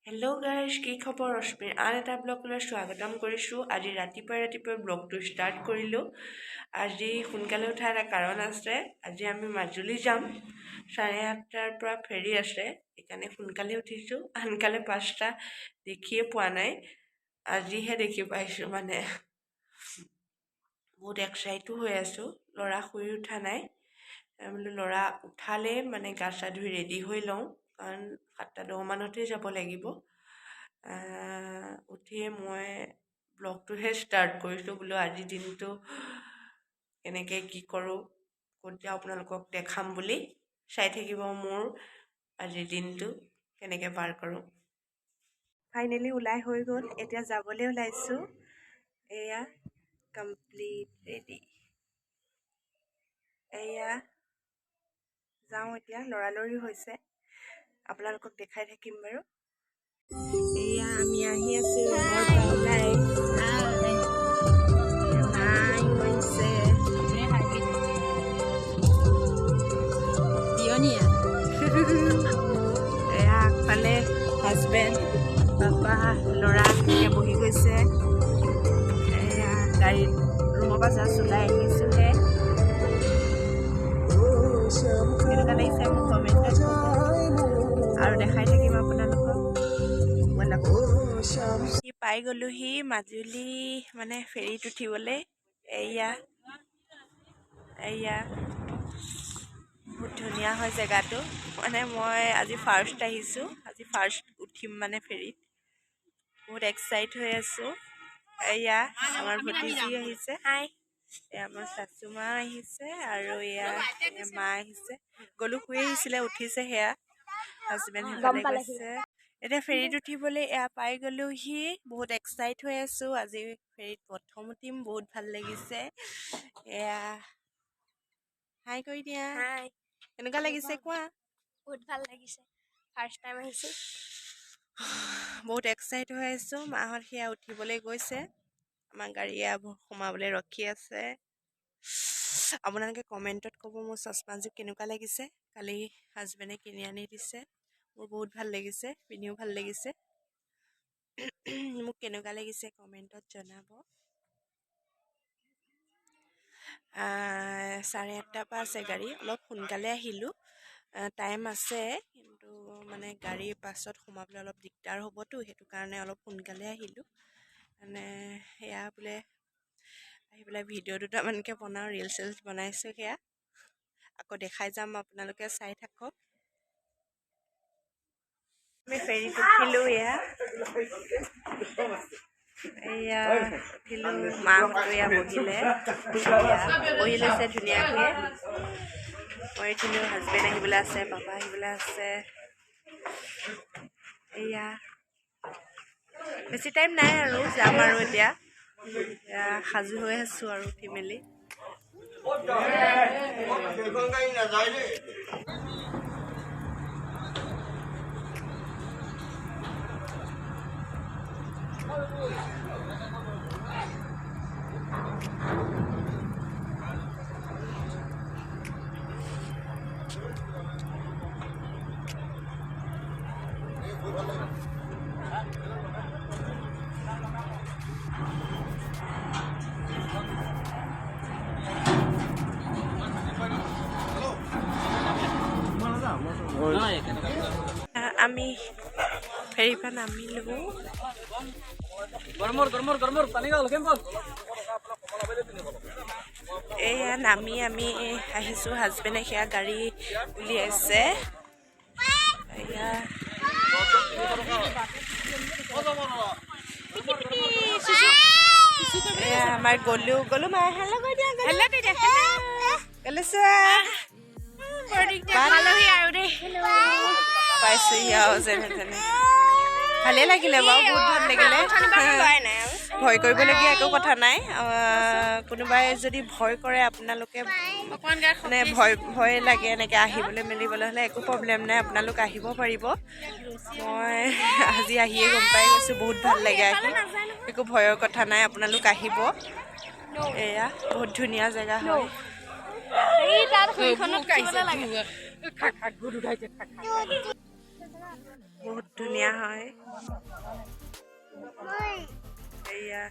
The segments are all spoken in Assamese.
হেল্ল' গাইজ, কি খবৰ? ৰশ্মিৰ আন এটা ব্লগলৈ স্বাগতম কৰিছোঁ। আজি ৰাতিপুৱাই ব্লগটো ষ্টাৰ্ট কৰিলোঁ। আজি সোনকালে উঠাৰ এটা কাৰণ আছে। আজি আমি মাজুলী যাম। 8:30টাৰ পৰা ফেৰী আছে, সেইকাৰণে সোনকালে উঠিছোঁ। আনকালে 5টা দেখিয়ে পোৱা নাই, আজিহে দেখি পাইছোঁ। মানে বহুত এক্সাইটো হৈ আছোঁ। ল'ৰা শুই উঠা নাই। বোলো ল'ৰা উঠালে মানে গা চা ধুই ৰেডি হৈ লওঁ, কাৰণ 7:10 যাব লাগিব। উঠিয়ে মই ব্লগটোহে ষ্টাৰ্ট কৰিছোঁ। বোলো আজিৰ দিনটো কেনেকৈ কি কৰোঁ, ক'ত যাওঁ আপোনালোকক দেখাম বুলি। চাই থাকিব মোৰ আজিৰ দিনটো কেনেকৈ পাৰ কৰোঁ। ফাইনেলি ওলাই হৈ গ'ল, এতিয়া যাবলৈ ওলাইছোঁ। এয়া কমপ্লিট ৰেডি। এয়া যাওঁ এতিয়া, লৰালৰি হৈছে, আপোনালোকক দেখাই থাকিম বাৰু। এয়া আমি আহি আছোঁ ঘৰৰ পৰা ওলাই। এয়া আগফালে হাজবেণ্ড, পাপা, ল'ৰা এনেকৈ বহি গৈছে। এয়া গাড়ীত ৰুমৰ পৰা জাষ্ট ওলাই আহিছোঁহে। কেনেকুৱা লাগিছে মোক কমেণ্টত ক'ব, আৰু দেখাই থাকিম আপোনালোকক। পাই গ'লোহি মাজুলী, মানে ফেৰীত উঠিবলৈ। এয়া বহুত ধুনীয়া হয় জেগাটো। মানে মই আজি ফাৰ্ষ্ট আহিছোঁ, আজি ফাৰ্ষ্ট উঠিম মানে ফেৰীত। বহুত এক্সাইট হৈ আছোঁ। এয়া আমাৰ ভতিজী আহিছে, এয়া আমাৰ চাচু মা আহিছে, আৰু এয়া মা আহিছে। গলু শুই আহিছিলে, উঠিছে। সেয়া হাজবেণ্ড সেইফালে গৈছে। এতিয়া ফেৰীত উঠিবলৈ এয়া পাই গ'লোহি। বহুত এক্সাইট হৈ আছোঁ। আজি ফেৰীত প্ৰথম উঠিম, বহুত ভাল লাগিছে। এয়া হাই কৰি দিয়া। হাই, কেনেকুৱা লাগিছে কোৱা? বহুত ভাল লাগিছে, ফাৰ্ষ্ট টাইম আহিছোঁ। বহুত এক্সাইট হৈ আছোঁ। মাহঁত সেয়া উঠিবলৈ গৈছে, আমাৰ গাড়ী সোমাবলৈ ৰখি আছে। আপোনালোকে কমেণ্টত ক'ব মোৰ চশমাযোৰ কেনেকুৱা লাগিছে। কালি হাজবেণ্ডে কিনি আনি দিছে, মোৰ বহুত ভাল লাগিছে, পিন্ধিও ভাল লাগিছে। মোক কেনেকুৱা লাগিছে কমেণ্টত জনাব। 8:30টাৰ পৰা আছে গাড়ী। অলপ সোনকালে আহিলোঁ, টাইম আছে, কিন্তু মানে গাড়ীৰ পাছত সোমাবলৈ অলপ দিগদাৰ হ'বতো, সেইটো কাৰণে অলপ সোনকালে আহিলোঁ। মানে সেয়া বোলে আহি পেলাই ভিডিঅ' দুটামানকৈ বনাওঁ, ৰিলচ বনাইছোঁ। সেয়া আকৌ দেখাই যাম, আপোনালোকে চাই থাকক। আমি ফেৰীত উঠিলোঁ। এয়া উঠিলোঁ, মাহঁতো এয়া বহিলে, বহি লৈছে ধুনীয়াকৈ। মই উঠিলোঁ, হাজবেণ্ড আহিবলৈ আছে, পাপা আহিবলৈ আছে। এয়া বেছি টাইম নাই আৰু যাম আৰু এতিয়া সাজু হৈ আছোঁ আৰু উঠি মেলি। আমি ফেৰীৰ পৰা নামিলোঁ। এয়া নামি আমি আহিছোঁ, হাজবেণ্ডে সেয়া গাড়ী উলিয়াইছে। এয়া আমাৰ গলু মাৰ হেল্ল' কৈ দিয়া, পাইছোহি আৰু যেনে তেনে। ভালে লাগিলে বাৰু, বহুত ভাল লাগিলে। ভয় কৰিবলগীয়া একো কথা নাই। কোনোবাই যদি ভয় কৰে, আপোনালোকে মানে ভয় লাগে এনেকৈ আহিবলৈ মেলিবলৈ হ'লে একো প্ৰব্লেম নাই, আপোনালোক আহিব পাৰিব। মই আজি আহিয়ে গম পাই গৈছোঁ, বহুত ভাল লাগে আহি, একো ভয়ৰ কথা নাই, আপোনালোক আহিব। এয়া বহুত ধুনীয়া জেগা হয়। বহুত ধুনীয়া হয়। এয়া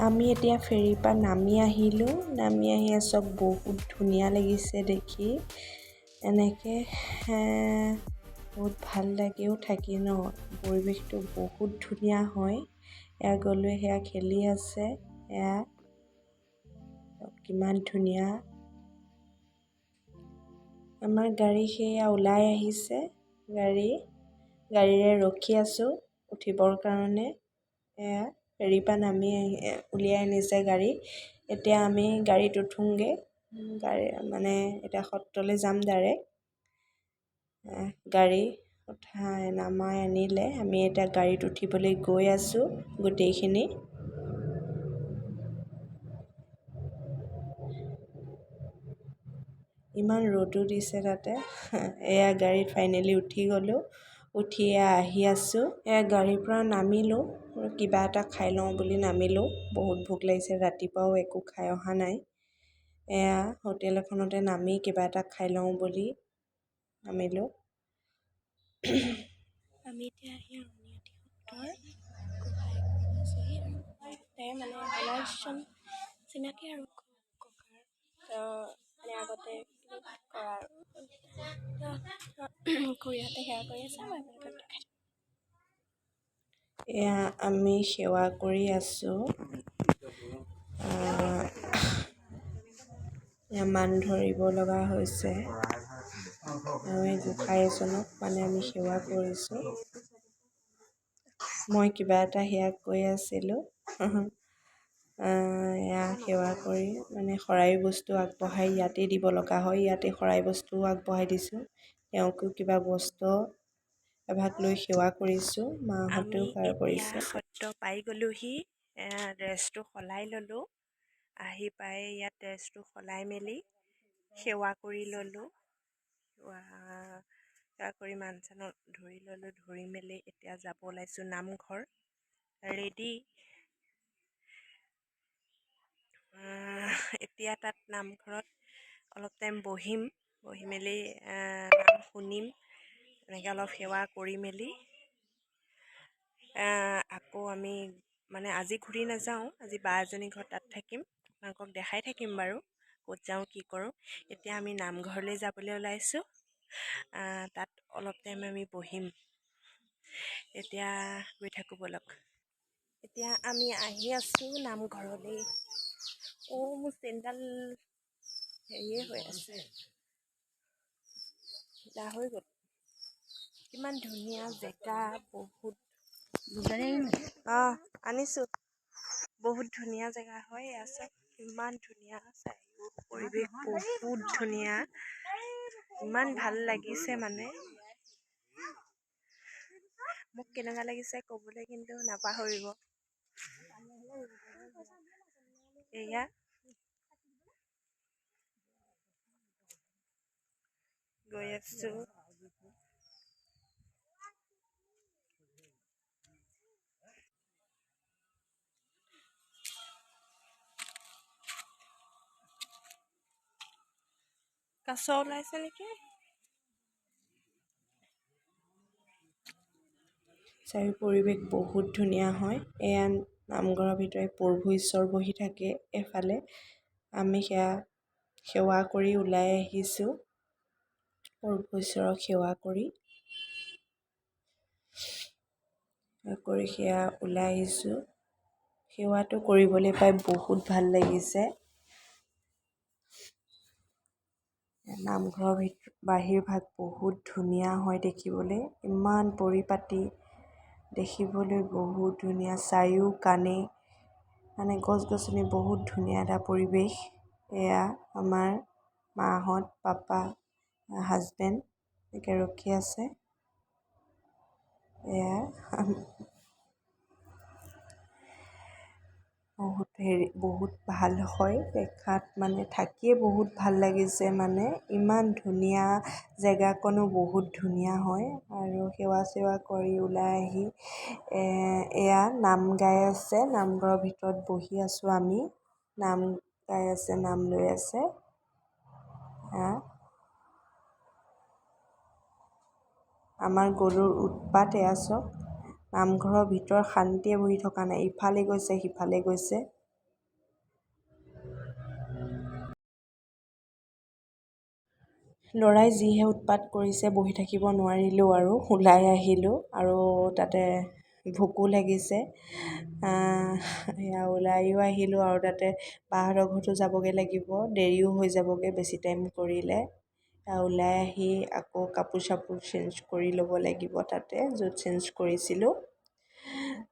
আমি এতিয়া ফেৰীৰ পৰা নামি আহিলোঁ। নামি আহি চব বহুত ধুনীয়া লাগিছে দেখি। এনেকৈ বহুত ভাল লাগেও থাকি ন, পৰিৱেশটো বহুত ধুনীয়া হয়। এয়া গ'লে সেয়া খেলি আছে, এয়া কিমান ধুনীয়া। আমাৰ গাড়ী সেয়া ওলাই আহিছে। গাড়ীৰে ৰখি আছোঁ উঠিবৰ কাৰণে। এয়া ফেৰীৰ পৰা নামি উলিয়াই আনিছে গাড়ী। এতিয়া আমি গাড়ীত উঠোঁগৈ। মানে এতিয়া সত্ৰলৈ যাম ডাইৰেক্ট। গাড়ী নমাই আনিলে, আমি এতিয়া গাড়ীত উঠিবলৈ গৈ আছোঁ গোটেইখিনি। ইমান ৰ'দো দিছে তাতে। এয়া গাড়ীত ফাইনেলি উঠি গ'লোঁ। উঠি আহি আছোঁ। এয়া গাড়ীৰ পৰা নামিলোঁ। কিবা এটা খাই লওঁ বুলি নামিলোঁ। বহুত ভোক লাগিছে, ৰাতিপুৱাও একো খাই অহা নাই। এয়া হোটেল এখনতে নামি কিবা এটা খাই লওঁ বুলি নামিলোঁ। আমি এতিয়া আহি আউনীআটী সত্ৰৰ গোসাঁই ঘৰত আছোঁহি। আৰু মানে বনাইছোঁ চিনাকি আৰু ককাৰ মানে আগতে কৰা আৰু খুৰীহঁতে সেৱা কৰি আছে। মই আপোনালোকক দেখাই। এয়া আমি সেৱা কৰি আছোঁ। মান ধৰিব লগা হৈছে। আমি গোসাঁই এজনক মানে আমি সেৱা কৰিছোঁ। মই কিবা এটা সেয়া কৈ আছিলোঁ। এয়া সেৱা কৰি মানে শৰাই বস্তু আগবঢ়াই ইয়াতে দিব লগা হয়। ইয়াতে শৰাই বস্তুও আগবঢ়াই দিছোঁ। তেওঁকো কিবা বস্ত্ৰ এভাগ লৈ সেৱা কৰিছোঁ। মাহঁতেও সেৱা কৰিছে। সত্ৰ পাই গ'লোহি। ড্ৰেছটো সলাই ল'লোঁ। আহি পাই ইয়াত ড্ৰেছটো সলাই মেলি সেৱা কৰি ল'লোঁ। সেৱা কৰি মান চানত ধৰি ল'লোঁ। ধৰি মেলি এতিয়া যাব ওলাইছোঁ নামঘৰ। ৰেডি। এতিয়া তাত নামঘৰত অলপ টাইম বহিম। বহি মেলি নাম শুনিম। এনেকৈ অলপ সেৱা কৰি মেলি আকৌ আমি মানে আজি ঘূৰি নাযাওঁ। আজি বা এজনী ঘৰত তাত থাকিম। আপোনালোকক দেখাই থাকিম বাৰু ক'ত যাওঁ কি কৰোঁ। এতিয়া আমি নামঘৰলৈ যাবলৈ ওলাইছোঁ। তাত অলপ টাইম আমি বহিম। এতিয়া গৈ থাকোঁ ব'লক। এতিয়া আমি আহি আছোঁ নামঘৰলৈ। মোৰ চেইনডাল হেৰিয়ে হৈ আছে, ঢিলা হৈ গ'ল। কিমান ধুনীয়া জেগা, বহুত আনিছোঁ। বহুত ধুনীয়া জেগা হয়। এয়া চাওক কিমান ধুনীয়া পৰিৱেশ, বহুত ধুনীয়া। ইমান ভাল লাগিছে মানে। মোক কেনেকুৱা লাগিছে ক'বলৈ কিন্তু নাপাহৰিব। এয়া গৈ আছোঁ। কাছ ওলাইছে নেকি? চাৰিও পৰিৱেশ বহুত ধুনীয়া হয়। এয়া নামঘৰৰ ভিতৰত প্ৰভু ঈশ্বৰ বহি থাকে এফালে। আমি সেয়া সেৱা কৰি ওলাই আহিছোঁ। প্ৰভু ঈশ্বৰক সেৱা কৰি সেয়া ওলাই আহিছোঁ। সেৱাটো কৰিবলৈ পাই বহুত ভাল লাগিছে। নামঘৰৰ বাহিৰ ভাগ বহুত ধুনীয়া হয় দেখিবলৈ। ইমান পৰিপাটি, দেখিবলৈ বহুত ধুনীয়া। চাৰিও কাণে মানে গছ গছনি, বহুত ধুনীয়া এটা পৰিৱেশ। এয়া আমাৰ মাহঁত, পাপা, হাজবেণ্ড এনেকৈ ৰখি আছে। এয়া বহুত ভাল হয় দেখাত, মানে থাকিয়ে বহুত ভাল লাগিছে, মানে ইমান ধুনীয়া, জেগাকণো বহুত ধুনীয়া হয়। আৰু সেৱা চেৱা কৰি ওলাই আহি এয়া নাম গাই আছে, নামঘৰৰ ভিতৰত বহি আছোঁ আমি, নাম গাই আছে, নাম লৈ আছে। আমাৰ গৰুৰ উৎপাত এয়া চাওক, নামঘৰৰ ভিতৰত শান্তিয়ে বহি থকা নাই, ইফালে গৈছে সিফালে গৈছে। ল'ৰাই যিহে উৎপাত কৰিছে, বহি থাকিব নোৱাৰিলোঁ আৰু ওলাই আহিলোঁ। আৰু তাতে ভোকো লাগিছে, সেয়া ওলাইও আহিলোঁ। আৰু তাতে বাহঁতৰ ঘৰতো যাবগৈ লাগিব, দেৰিও হৈ যাবগৈ বেছি টাইম কৰিলে। ওলাই আহি আকৌ কাপোৰ চাপোৰ চেঞ্জ কৰি ল'ব লাগিব, তাতে য'ত চেঞ্জ কৰিছিলোঁ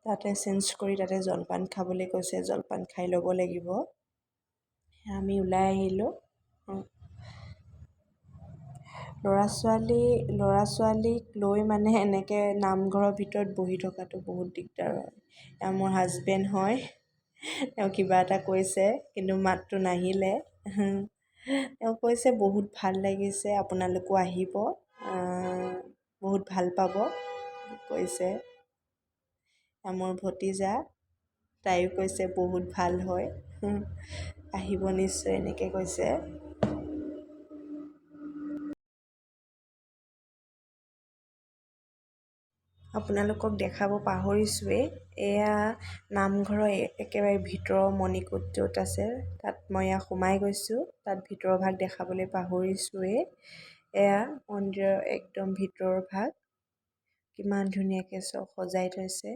তাতে চেঞ্জ কৰি তাতে জলপান খাবলৈ কৈছে, জলপান খাই ল'ব লাগিব। আমি ওলাই আহিলোঁ। ল'ৰা ছোৱালীক লৈ মানে এনেকৈ নামঘৰৰ ভিতৰত বহি থকাটো বহুত দিগদাৰ হয়। এয়া মোৰ হাজবেণ্ড হয়, তেওঁ কিবা এটা কৈছে কিন্তু মাতটো নাহিলে। তেওঁ কৈছে বহুত ভাল লাগিছে, আপোনালোকো আহিব, বহুত ভাল পাব কৈছে। মোৰ ভতিজা, তাইও কৈছে বহুত ভাল হয়, আহিব নিশ্চয় এনেকৈ কৈছে। আপোনালোকক দেখাব পাহৰিছোঁৱেই, এয়া নামঘৰৰ একেবাৰে ভিতৰৰ মণিকূট য'ত আছে, তাত মই এয়া সোমাই গৈছোঁ, তাত ভিতৰৰ ভাগ দেখাবলৈ পাহৰিছোঁৱেই। এয়া মন্দিৰৰ একদম ভিতৰৰ ভাগ, কিমান ধুনীয়াকৈ সজাই থৈছে।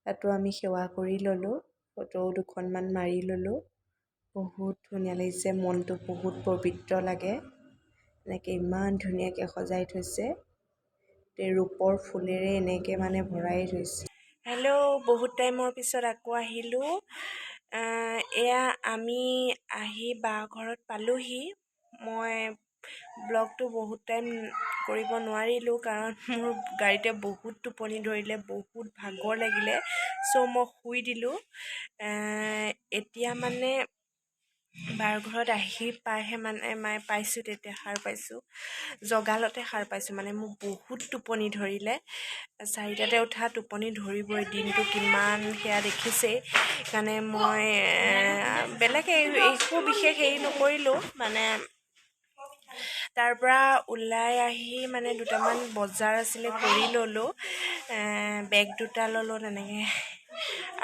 তাতো আমি সেৱা কৰি ল'লোঁ, ফটো দুখনমান মাৰি ল'লোঁ। বহুত ধুনীয়া লাগিছে, মনটো বহুত পবিত্ৰ লাগে, এনেকৈ ইমান ধুনীয়াকৈ সজাই থৈছে। ৰূপৰ ফুলেৰে এনেকৈ মানে ভৰাই থৈছে। হেল্ল', বহুত টাইমৰ পিছত আকৌ আহিলোঁ। এয়া আমি আহি বা ঘৰত পালোহি। মই ব্লগটো বহুত টাইম কৰিব নোৱাৰিলোঁ, কাৰণ মোৰ গাড়ীতে বহুত টোপনি ধৰিলে, বহুত ভাগৰ লাগিলে, চ' মই শুই দিলোঁ। এতিয়া মানে বাৰ ঘৰত আহি পাইহে মানে পাইছোঁ, তেতিয়া সাৰ পাইছোঁ, জগালতে সাৰ পাইছোঁ। মানে মোক বহুত টোপনি ধৰিলে, 4টাতে উঠা, টোপনি ধৰিবই, দিনটো কিমান সেয়া দেখিছেই। সেইকাৰণে মই বেলেগ একো বিশেষ হেৰি নকৰিলোঁ, মানে তাৰ পৰা ওলাই আহি মানে দুটামান বজাৰ আছিলে কৰি ল'লোঁ, বেগ দুটা ল'লোঁ তেনেকৈ।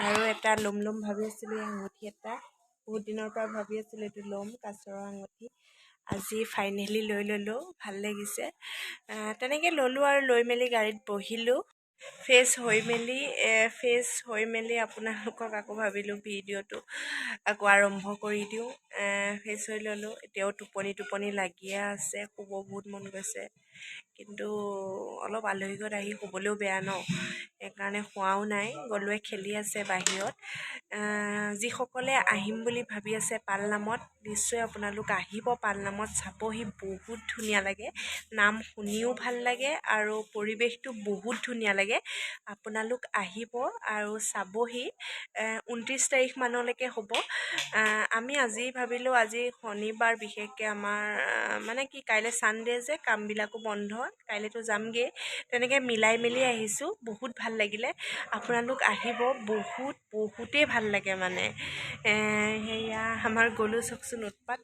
আৰু এটা ল'ম ভাবি আছিলোঁ, আঙুঠি এটা, বহুত দিনৰ পৰা ভাবি আছিলোঁ এইটো ল'ম, কাছৰ আঙুঠি। আজি ফাইনেলি লৈ ল'লোঁ, ভাল লাগিছে। তেনেকৈ ল'লোঁ আৰু লৈ মেলি গাড়ীত বহিলোঁ। ফ্ৰেছ হৈ মেলি আপোনালোকক আকৌ ভাবিলোঁ ভিডিঅ'টো আকৌ আৰম্ভ কৰি দিওঁ। ফ্ৰেছ হৈ ল'লোঁ, এতিয়াও টোপনি লাগিয়ে আছে, শুব বহুত মন গৈছে, কিন্তু অলপ আলহী ঘৰত আহি শুবলৈও বেয়া ন, সেইকাৰণে শুৱাও নাই। গলোৱে খেলি আছে বাহিৰত। যিসকলে আহিম বুলি ভাবি আছে পালনামত, নিশ্চয় আপোনালোক আহিব, পালনামত চাবহি, বহুত ধুনীয়া লাগে, নাম শুনিও ভাল লাগে আৰু পৰিৱেশটো বহুত ধুনীয়া লাগে। আপোনালোক আহিব আৰু চাবহি। 29 তাৰিখ মানলৈকে হ'ব। আমি আজি ভাবিলোঁ, আজি শনিবাৰ, বিশেষকৈ আমাৰ মানে কি কাইলৈ ছানডে' যে, কামবিলাকো বন্ধ, কাইলৈতো যামগৈ, তেনেকৈ মিলাই মেলি আহিছোঁ। বহুত ভাল লাগিলে, আপোনালোক আহিব, বহুতেই ভাল লাগে মানে। সেয়া আমাৰ গলু চাওকচোন উৎপাত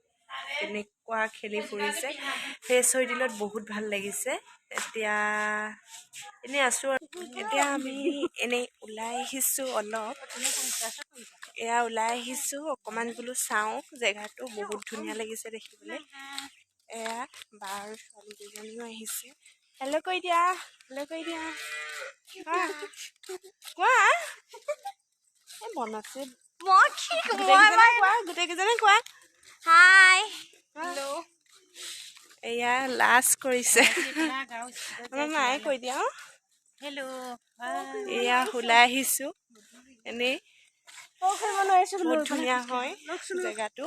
কেনেকুৱা খেলি ফুৰিছে। ফ্ৰেছ হৈ দিলত বহুত ভাল লাগিছে। এতিয়া এনেই আছোঁ আৰু। এতিয়া আমি এনেই ওলাই আহিছোঁ অলপ, এয়া ওলাই আহিছোঁ অকণমান, বোলো চাওঁ জেগাটো, বহুত ধুনীয়া লাগিছে দেখিবলৈ। এয়া বাৰ ছোৱালী দুজনীও আহিছে, হেল্ল' কৈ দিয়া, কোৱা। বনাইছে গোটেইকেইজনে কোৱা, হাই, হেল্ল'। এয়া লাজ কৰিছে, আমাৰ মায়ে কৈ দিয়া, হেল্ল'। এয়া ওলাই আহিছোঁ এনেই, বহুত ধুনীয়া হয় জেগাটো।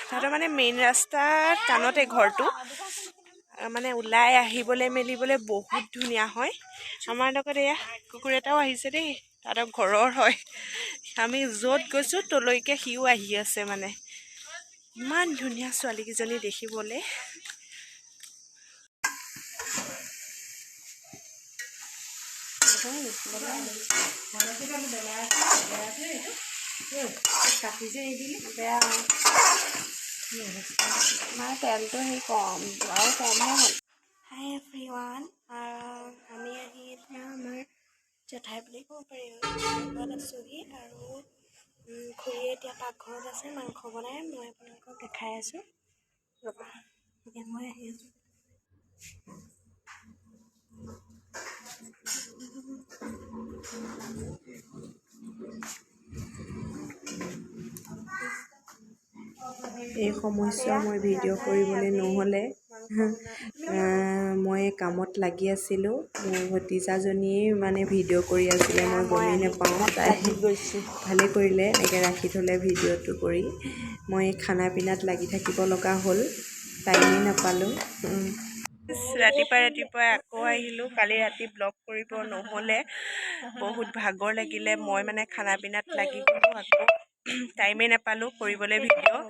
তাহাঁতৰ মানে মেইন ৰাস্তাৰ কাণতে ঘৰটো, মানে ওলাই আহিবলৈ মেলিবলৈ বহুত ধুনীয়া হয়। আমাৰ লগত এয়া কুকুৰ এটাও আহিছে দেই, তাহাঁতৰ ঘৰৰ হয়। আমি য'ত গৈছোঁ তলৈকে সিও আহি আছে মানে। ইমান ধুনীয়া ছোৱালীকেইজনী দেখিবলৈ। বেয়া আমাৰ তেলটো সেই কম আৰু কমহে হ'ল। হাই এভৰিৱান, আমি আহি এতিয়া আমাৰ জেঠাই বুলি ক'ব পাৰি ঘৰত আছোঁহি আৰু খুৰীয়ে এতিয়া পাকঘৰত আছে মাংস বনাই। মই আপোনালোকক দেখাই আছোঁ ৰ'বা, এতিয়া মই আহি আছোঁ। এই সময়ছোৱা মই ভিডিঅ' কৰিবলৈ নহ'লে মই কামত লাগি আছিলোঁ। মোৰ ভতিজাজনীয়ে মানে ভিডিঅ' কৰি আছিলে, মই গমেই নাপাওঁ। তাই ভালেই কৰিলে এনেকৈ ৰাখি থ'লে ভিডিঅ'টো কৰি। মই খানা পিনাত লাগি থাকিব লগা হ'ল, টাইমেই নাপালোঁ। ৰাতিপুৱাই আকৌ আহিলোঁ। কালি ৰাতি ব্লগ কৰিব নহ'লে, বহুত ভাগৰ লাগিলে। মই মানে খানা পিনাত লাগি গ'লোঁ, আকৌ টাইমেই নাপালোঁ কৰিবলৈ ভিডিঅ'।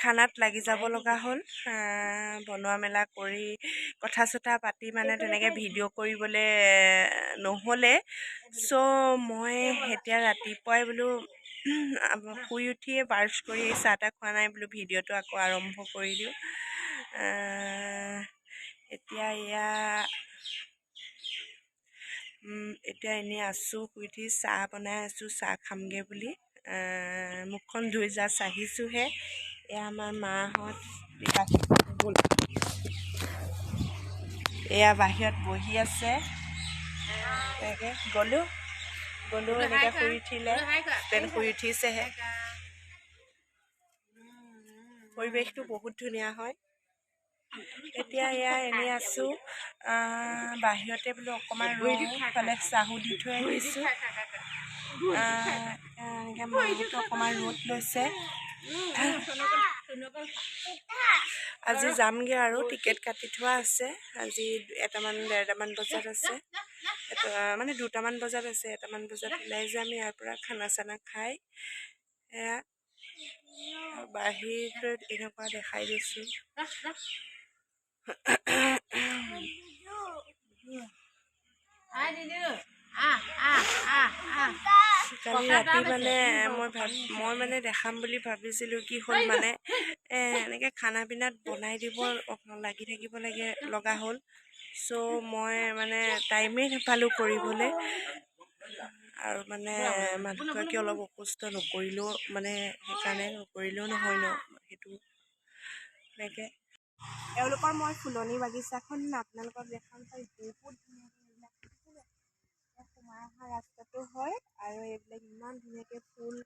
খানাত লাগি যাব লগা হ'ল, বনোৱা মেলা কৰি কথা চথা পাতি মানে তেনেকৈ ভিডিঅ' কৰিবলৈ নহ'লে। চ' মই এতিয়া ৰাতিপুৱাই বোলো শুই উঠিয়ে ব্ৰাছ কৰি চাহ তাহ খোৱা নাই বোলো, ভিডিঅ'টো আকৌ আৰম্ভ কৰি দিওঁ। এতিয়া এনেই আছোঁ, শুই উঠি চাহ বনাই আছোঁ, চাহ খামগৈ বুলি। মুখখন ধুই জাষ্ট আহিছোঁহে। এয়া আমাৰ মাহঁত এয়া বাহিৰত বহি আছে। তেনেকৈ গ'লোঁ এনেকৈ শুই উঠিলে, শুই উঠিছেহে। পৰিৱেশটো বহুত ধুনীয়া হয়। এতিয়া এয়া এনেই আছোঁ, বাহিৰতে বোলো অকণমান ৰ'দ চাহো দি থৈ আহিছোঁ। এনেকৈ মাহঁতো অকণমান ৰ'দ লৈছে। আজি যামগৈ আৰু টিকেট কাটি থোৱা আছে। আজি 1-1:30 বজাত আছে, মানে 2টামান বজাত আছে। 1টামান বজাত ওলাই যাম ইয়াৰ পৰা খানা চানা খাই। এয়া বাহিৰত এনেকুৱা দেখাই দিছোঁ। কালি ৰাতি মানে মই মানে দেখাম বুলি ভাবিছিলোঁ, কি হ'ল মানে এনেকৈ খানা পিনাত বনাই দিব লাগি থাকিব লগা হ'ল। চ' মই মানে টাইমেই নাপালোঁ কৰিবলৈ। আৰু মানে মানুহগৰাকী অলপ অসুস্থ, নকৰিলেও মানে সেইকাৰণে নকৰিলেও নহয় ন, সেইটো এনেকৈ এওঁলোকৰ মই ফুলনি বাগিচাখন আপোনালোকক দেখাম। তাই বহুত ধুনীয়াকৈ সোমাই অহা ৰাস্তাটো হয়, আৰু এইবিলাক ইমান ধুনীয়াকৈ ফুল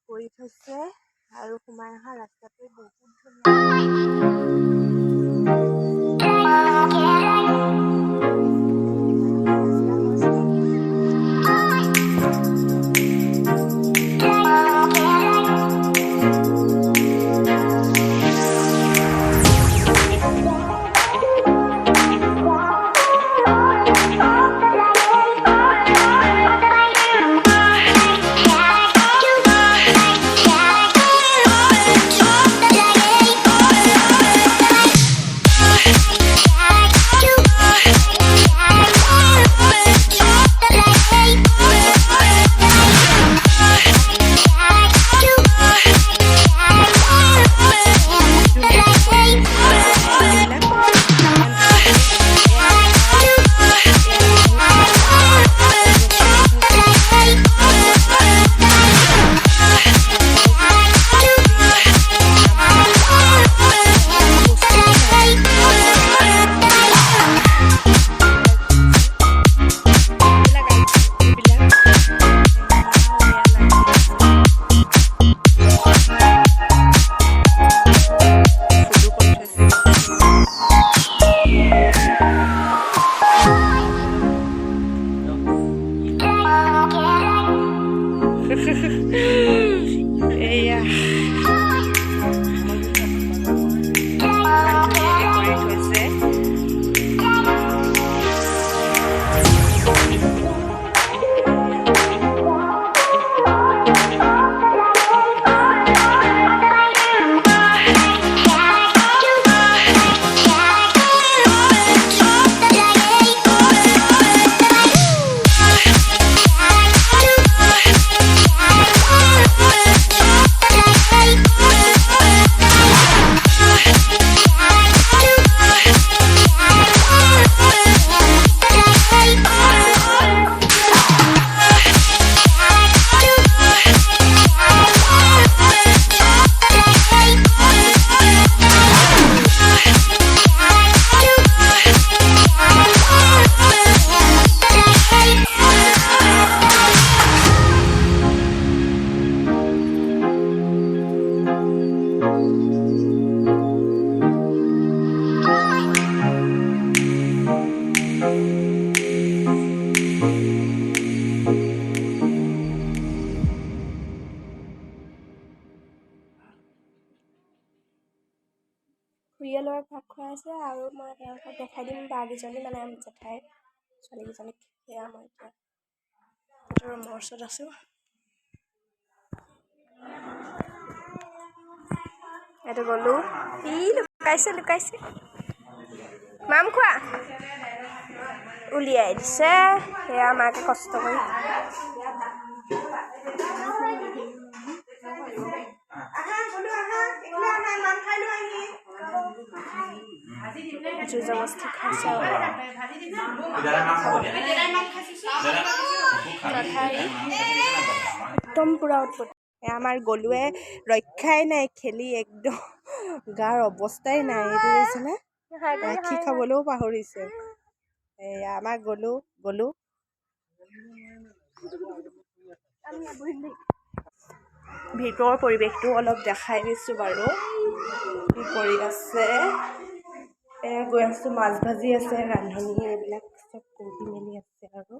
কৰি থৈছে, আৰু সোমাই অহা ৰাস্তাটো বহুত দেখাই আছে আৰু মই তেওঁলোকক দেখাই দিম বাকেইজনী মানে জেঠাইৰ ছোৱালীকেইজনীক। সেয়া মই এতিয়া ৰুমৰ ওচৰত আছোঁ। এইটো গ'লোঁ। লুকাইছে মাম খোৱা উলিয়াই দিছে। সেয়া মাকে কষ্ট কৰি জবস্তি খাইছে একদম পুৰা উৎপত্তি। আমাৰ গলুৱে ৰক্ষাই নাই, খেলি একদম গাৰ অৱস্থাই নাই। এইটো দেখিছেনে, গাখীৰ খাবলৈও পাহৰিছে। এয়া আমাৰ গলু ভিতৰৰ পৰিৱেশটো অলপ দেখাই দিছোঁ বাৰু। কি কৰি আছে, গৈ আছোঁ। মাছ ভাজি আছে, ৰান্ধনি এইবিলাক চব কৰি মেলি আছে আৰু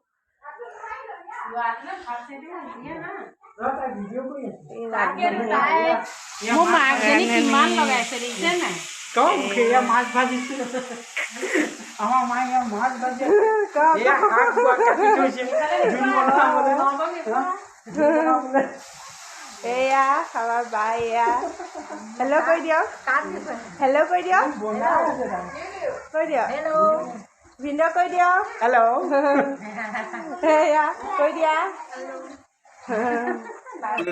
মোৰ মাকজনী কিমান লগাইছে দেখিছে নাই? মাছ ভাজিছে আমাৰ মায়ে মাছ ভাজি এয়া আমাৰ বা। এয়া হেল্ল' কৈ দিয়ক, হেল্ল' কৈ দিয়ক, ভিন্ন কৈ দিয়ক হেল্ল'। এয়া কৈ দিয়া।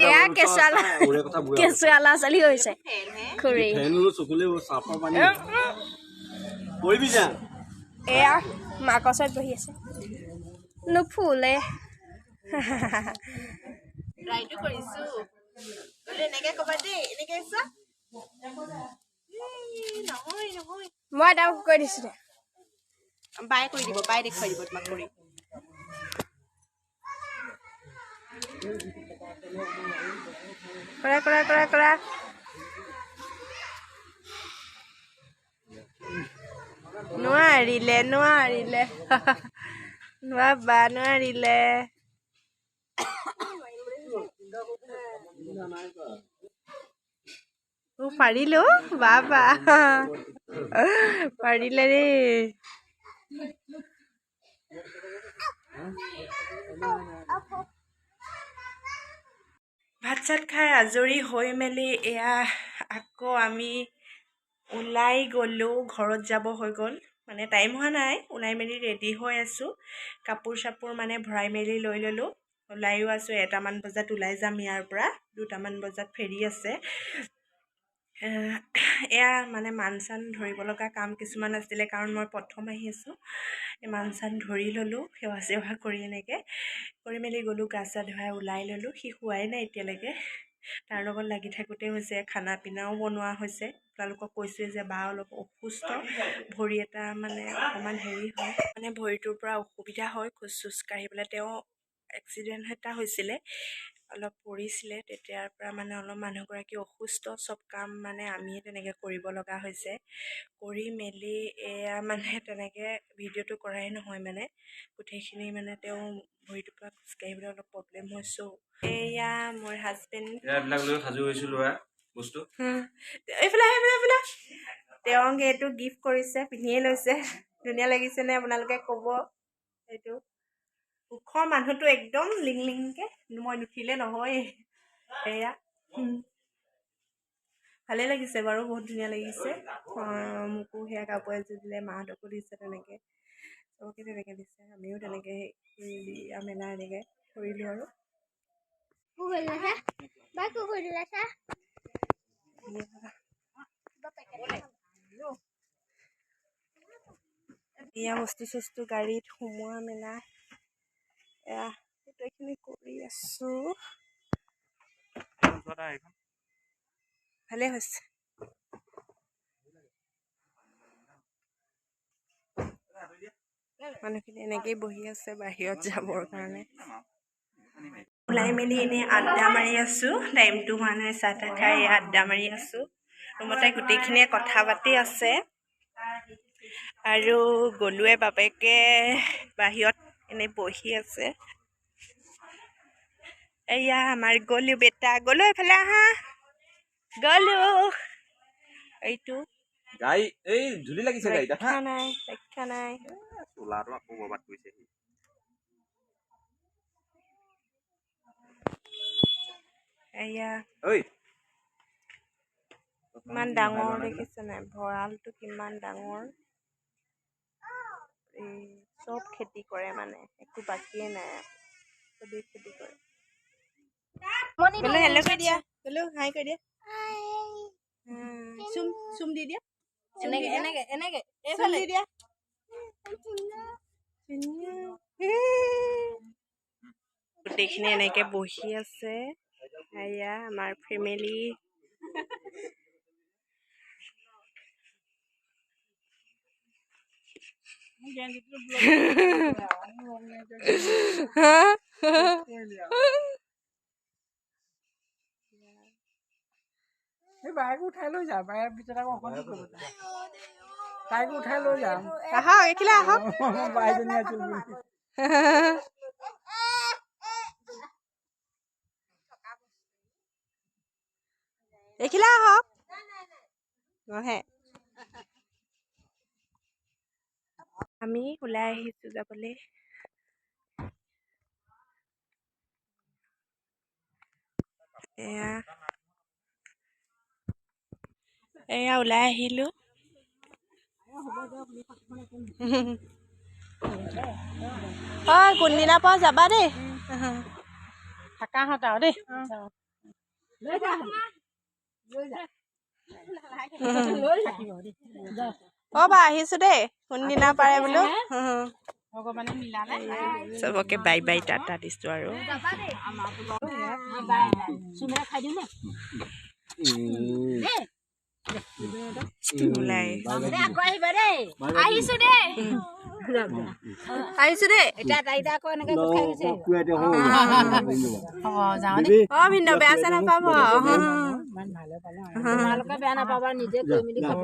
এয়া কেঁচুৱা ল'ৰা ছোৱালী হৈছে খুৰী। এয়া মাকৰ ওচৰত বহি আছে, নুফুলে। ট্ৰাইটো কৰিছোঁ। এনেকৈ ক'বা দেই, এনেকৈ চোৱা। নহয় মই তেওঁক কৈ দিছোঁ দে, বাই কৰি দিব, বাই দেখুৱাই দিব তোমাক কৰি। কৰা। নোৱাৰিলে নোৱাৰিলে। পাৰিলো বাবা, পাৰিলে দেই। ভাত চাত খাই আজৰি হৈ মেলি এয়া আকৌ আমি ওলাই গ'লোঁ। ঘৰত যাব হৈ গ'ল, মানে টাইম হোৱা নাই। ওলাই মেলি ৰেডি হৈ আছোঁ, কাপোৰ চাপোৰ মানে ভৰাই মেলি লৈ ল'লোঁ। ওলাইও আছোঁ, 1টামান বজাত ওলাই যাম ইয়াৰ পৰা। 2টামান বজাত ফেৰি আছে। এয়া মানে মান চান ধৰিব লগা কাম কিছুমান আছিলে, কাৰণ মই প্ৰথম আহি আছোঁ। মান চান ধৰি ল'লোঁ, সেৱা চেৱা কৰি এনেকৈ কৰি মেলি গ'লোঁ। গা চা ধুৱাই ওলাই ল'লোঁ। সি শোৱাই নাই এতিয়ালৈকে, তাৰ লগত লাগি থাকোঁতে হৈছে। খানা পিনাও বনোৱা হৈছে। আপোনালোকক কৈছোঁৱে যে বা অলপ অসুস্থ, ভৰি এটা মানে অকণমান হেৰি হয়, মানে ভৰিটোৰ পৰা অসুবিধা হয় খোজ চোজ কাঢ়িবলৈ। তেওঁ এক্সিডেণ্ট এটা হৈছিলে, অলপ পৰিছিলে। তেতিয়াৰ পৰা মানে অলপ মানুহগৰাকী অসুস্থ। চব কাম মানে আমিয়ে তেনেকৈ কৰিব লগা হৈছে। কৰি মেলি এয়া মানে তেনেকৈ ভিডিঅ'টো কৰাই নহয়, মানে গোটেইখিনি মানে তেওঁ ভৰিটোৰ পৰা খোজকাঢ়িবলৈ অলপ প্ৰব্লেম হৈছোঁ। এয়া মোৰ হাজবেণ্ড, এইবিলাক লৈ সাজু হৈছোঁ ল'ৰা বস্তু। এইফালে তেওঁক এইটো গিফ্ট কৰিছে, পিন্ধিয়ে লৈছে। ধুনীয়া লাগিছেনে আপোনালোকে ক'ব। এইটো ওখ মানুহটো একদম লিংকে, মই নুঠিলে নহয়। এয়া ভালে লাগিছে বাৰু, বহুত ধুনীয়া লাগিছে। মোকো সেয়া কাপোৰ এযোৰ দিলে, মাহঁতকো দিছে তেনেকৈ, চবকে তেনেকৈ দিছে। আমিও তেনেকৈ দিয়া মেলা এনেকৈ কৰিলোঁ আৰু। এয়া বস্তু চস্তু গাড়ীত সোমোৱা মেলা, এয়া গোটেইখিনি কৰি আছোঁ। ভালে হৈছে। মানুহখিনি এনেকেই বহি আছে বাহিৰত যাবৰ কাৰণে। ওলাই মেলি এনেই আড্ডা মাৰি আছোঁ। টাইমটো হোৱা নাই, চাহ তাহ খাই আড্ডা মাৰি আছোঁ। ৰুমতে গোটেইখিনিয়ে কথা পাতি আছে। আৰু গলুৱে বাপেকে বাহিৰত এনেই বহি আছে। এয়া আমাৰ গলু বেটা, গলু এইফালে আহা। গলু এইটো গাই এই ধূলি লাগিছে গাইটা হা ৰক্ষা নাই চোলাটো আকৌ বৰবাদ কৰিছে সি এয়া ঐ কিমান ডাঙৰ দেখিছে নাই ভঁৰালটো কিমান ডাঙৰ এই চব খেতি কৰে মানে একো বাকিয়ে নাই চবেই খেতি কৰে গ'লো হেল্ল' কৈ দিয়া গ'লো হাই কৈ দিয়া চুম চুম দি দিয়া এনেকে এনেকে এনেকে এইফালে দি দিয়া গোটেইখিনি এনেকে বহি আছে এয়া আমাৰ ফেমিলি বাইক উঠাই লৈ যা বাইৰ ভিতৰত আকৌ অকণ কৰিব তাইকো উঠাই লৈ যাম আহক এইখিলা আহক বাইজনী আছিল বুলি এইখিলা আহক নহে আমি ওলাই আহিছো যাবলৈ এয়া ওলাই আহিলো কোনদিনা পাওঁ যাবা দেই থাকাহঁত আৰু দেই বা আহিছো দেই কোনদিনা পাৰে বোলো ভগৱানে মিলালে চবকে বাই বাই টাটা দিছো আৰু ওলাই আহিছো দেই ভিন্ন বেয়া চেয়া নাপাব তোমালোকে বেয়া নাপাবা নিজে কৰি মেলি খাব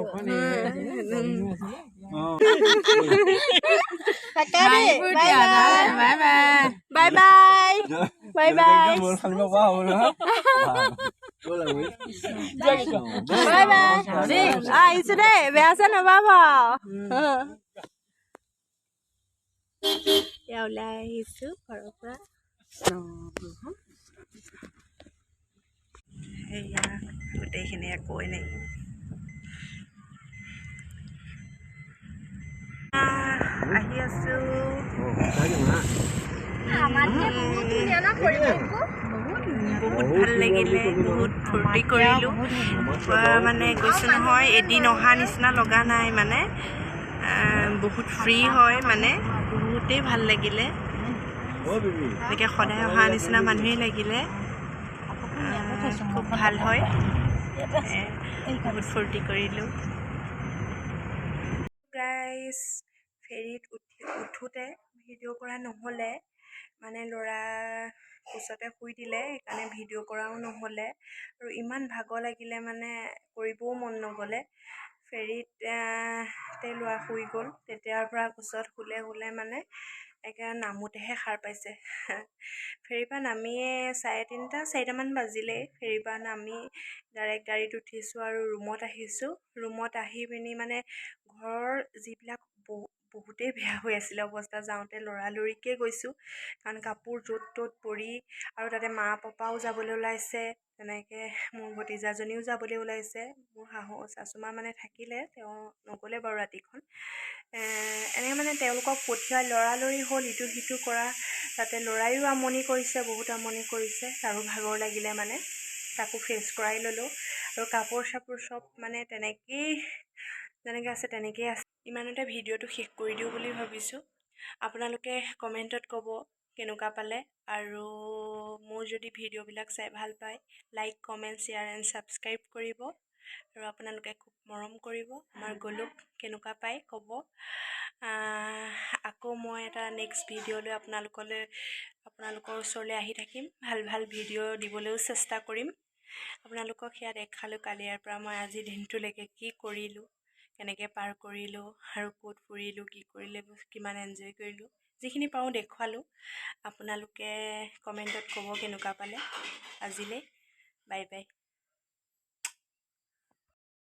bye bye bye bye bye bye আহিছো দেই বেয়া চেয়া নাপাব ওলাই আহিছো ঘৰৰ পৰা সেয়া গোটেইখিনি একো নাই আহি আছো বহুত ভাল লাগিলে বহুত ফূৰ্তি কৰিলোঁ মানে গৈছোঁ নহয় এদিন অহা নিচিনা লগা নাই মানে বহুত ফ্ৰী হয় মানে বহুতেই ভাল লাগিলে এনেকৈ সদায় অহা নিচিনা মানুহেই লাগিলে খুব ভাল হয় বহুত ফূৰ্তি কৰিলোঁ গাইজ ফেৰীত উঠোঁতে ভিডিঅ' কৰা নহ'লে মানে ল'ৰা কোচতে শুই দিলে সেইকাৰণে ভিডিঅ' কৰাও নহ'লে আৰু ইমান ভাগৰ লাগিলে মানে কৰিবও মন নগ'লে ফেৰীত ল'ৰা শুই গ'ল তেতিয়াৰ পৰা কোচত শুলে মানে একেবাৰে নামোতেহে সাৰ পাইছে ফেৰীৰ পৰা নামিয়ে 3:30-4টামান বাজিলেই ফেৰীৰ পৰা নামি ডাইৰেক্ট গাড়ীত উঠিছোঁ আৰু ৰুমত আহিছোঁ ৰুমত আহি পিনি মানে ঘৰৰ যিবিলাক বহুতেই বেয়া হৈ আছিলে অৱস্থা যাওঁতে লৰালৰিকৈ গৈছোঁ কাৰণ কাপোৰ য'ত ত'ত পৰি আৰু তাতে মা পাপাও যাবলৈ ওলাইছে তেনেকৈ মোৰ ভতিজাজনীও যাবলৈ ওলাইছে মোৰ শাশুমা মানে থাকিলে তেওঁ নগ'লে বাৰু ৰাতিখন এনেকৈ মানে তেওঁলোকক পঠিয়াই লৰালৰি হ'ল ইটো সিটো কৰা তাতে ল'ৰায়ো আমনি কৰিছে বহুত আমনি কৰিছে তাৰো ভাগৰ লাগিলে মানে তাকো ফ্ৰেছ কৰাই ল'লোঁ আৰু কাপোৰ চাপোৰ চব মানে তেনেকেই যেনেকৈ আছে তেনেকেই আছে ইমানতে ভিডিঅ'টো শেষ কৰি দিওঁ বুলি ভাবিছোঁ আপোনালোকে কমেণ্টত ক'ব কেনেকুৱা পালে আৰু মোৰ যদি ভিডিঅ'বিলাক চাই ভাল পায় like comment share and subscribe কৰিব আৰু আপোনালোকে খুব মৰম কৰিব আমাৰ গলুক কেনেকুৱা পায় ক'ব আকৌ মই এটা নেক্সট ভিডিঅ' লৈ আপোনালোকৰ ওচৰলৈ আহি থাকিম ভাল ভাল ভিডিঅ' দিবলৈও চেষ্টা কৰিম আপোনালোকক সেয়া দেখালোঁ কালিয়াৰ পৰা মই আজিৰ দিনটোলৈকে কি কৰিলোঁ কেনেকৈ পাৰ কৰিলোঁ আৰু ক'ত ফুৰিলোঁ কি কৰিলে কিমান এনজয় কৰিলোঁ যিখিনি পাৰোঁ দেখুৱালোঁ আপোনালোকে কমেণ্টত ক'ব কেনেকুৱা পালে আজিলৈ বাই বাই